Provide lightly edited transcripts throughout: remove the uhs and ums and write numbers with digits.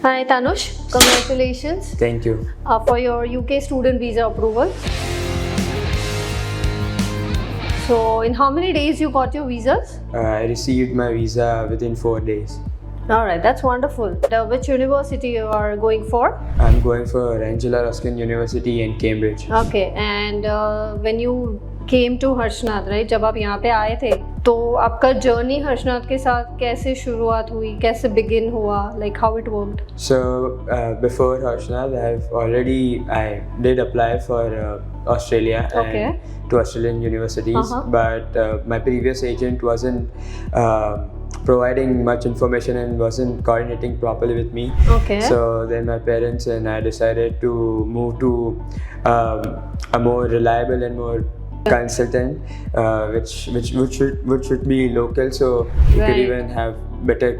Hi Tanush, congratulations Thank you. for your UK student visa approval. So in how many days you got your visas? I received my visa within 4 days. Alright, that's wonderful. Which university you are going for? I'm going for Angela Ruskin University in Cambridge. Okay, and when you came to HarshNad, right? जब आप यहाँ पे आए थे, तो आपका journey HarshNad के साथ कैसे शुरुआत हुई, कैसे begin हुआ, like how it worked? So before HarshNad, I did apply for Australia and to Australian universities, but my previous agent wasn't providing much information and wasn't coordinating properly with me. Okay. So then my parents and I decided to move to a more reliable and more consultant, which should be local, so you could even have better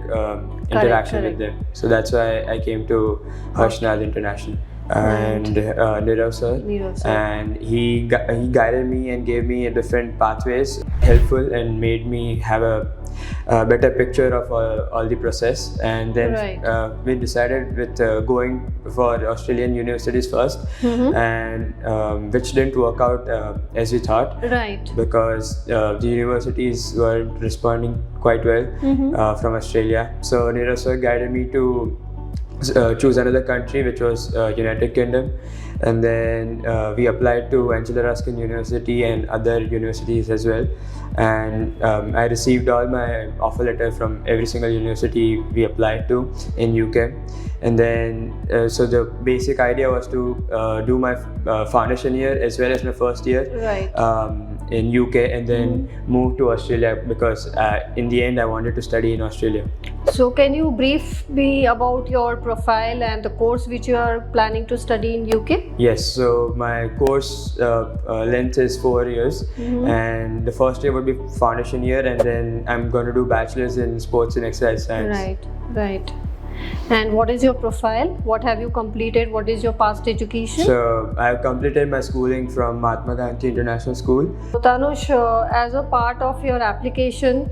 interaction with them. So that's why I came to HarshNad International. And Nirav sir, and he guided me and gave me different pathways, helpful, and made me have a better picture of all the process. And then we decided with going for Australian universities first, and which didn't work out as we thought, because the universities weren't responding quite well from Australia. So Nirav sir guided me to choose another country, which was United Kingdom, and then we applied to Angela Ruskin University and other universities as well, and I received all my offer letter from every single university we applied to in UK. And then so the basic idea was to do my foundation year as well as my first year in UK, and then move to Australia, because in the end I wanted to study in Australia. So can you brief me about your profile and the course which you are planning to study in UK? Yes, so my course length is 4 years, and the first year would be foundation year, and then I'm going to do bachelor's in sports and exercise science. Right. And what is your profile? What have you completed? What is your past education? So I have completed my schooling from Mahatma Gandhi International School. So Tanush, as a part of your application,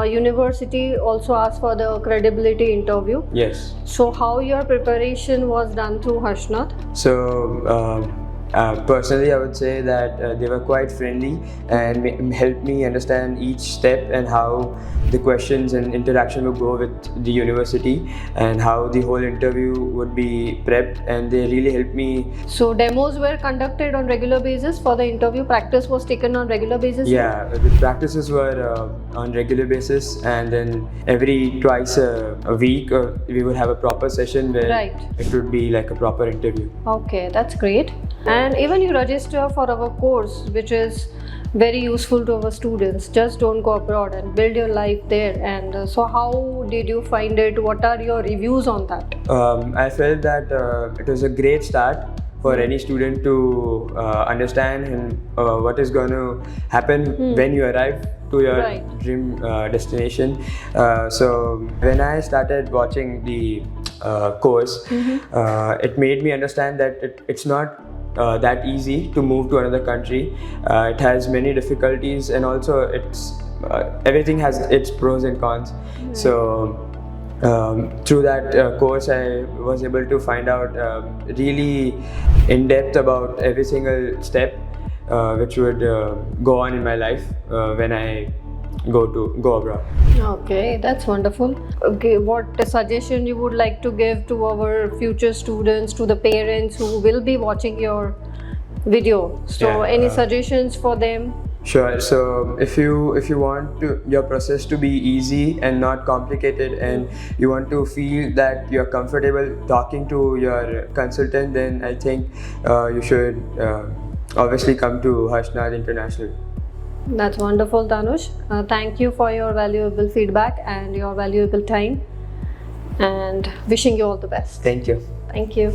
university also asked for the credibility interview. Yes. So how your preparation was done through HarshNad? So personally, I would say that they were quite friendly and helped me understand each step and how the questions and interaction would go with the university, and how the whole interview would be prepped, and they really helped me. So demos were conducted on regular basis for the interview. Practice was taken on regular basis? Yeah, the practices were on regular basis, and then every twice a week we would have a proper session where it would be like a proper interview. Okay, that's great. And even you register for our course, which is very useful to our students. Just don't go abroad and build your life there. And so how did you find it? What are your reviews on that? I felt that it was a great start for any student to understand and what is going to happen when you arrive to your dream destination. So when I started watching the course, it made me understand that it's not that easy to move to another country. It has many difficulties, and also everything has its pros and cons. So through that course, I was able to find out really in depth about every single step which would go on in my life when I go abroad. Okay, that's wonderful. Okay, what suggestion you would like to give to our future students, to the parents who will be watching your video? So any suggestions for them? Sure. So if you want your process to be easy and not complicated, and you want to feel that you're comfortable talking to your consultant, then I think you should obviously come to HarshNad International. That's wonderful, Tanush. Thank you for your valuable feedback and your valuable time, and wishing you all the best. Thank you. Thank you.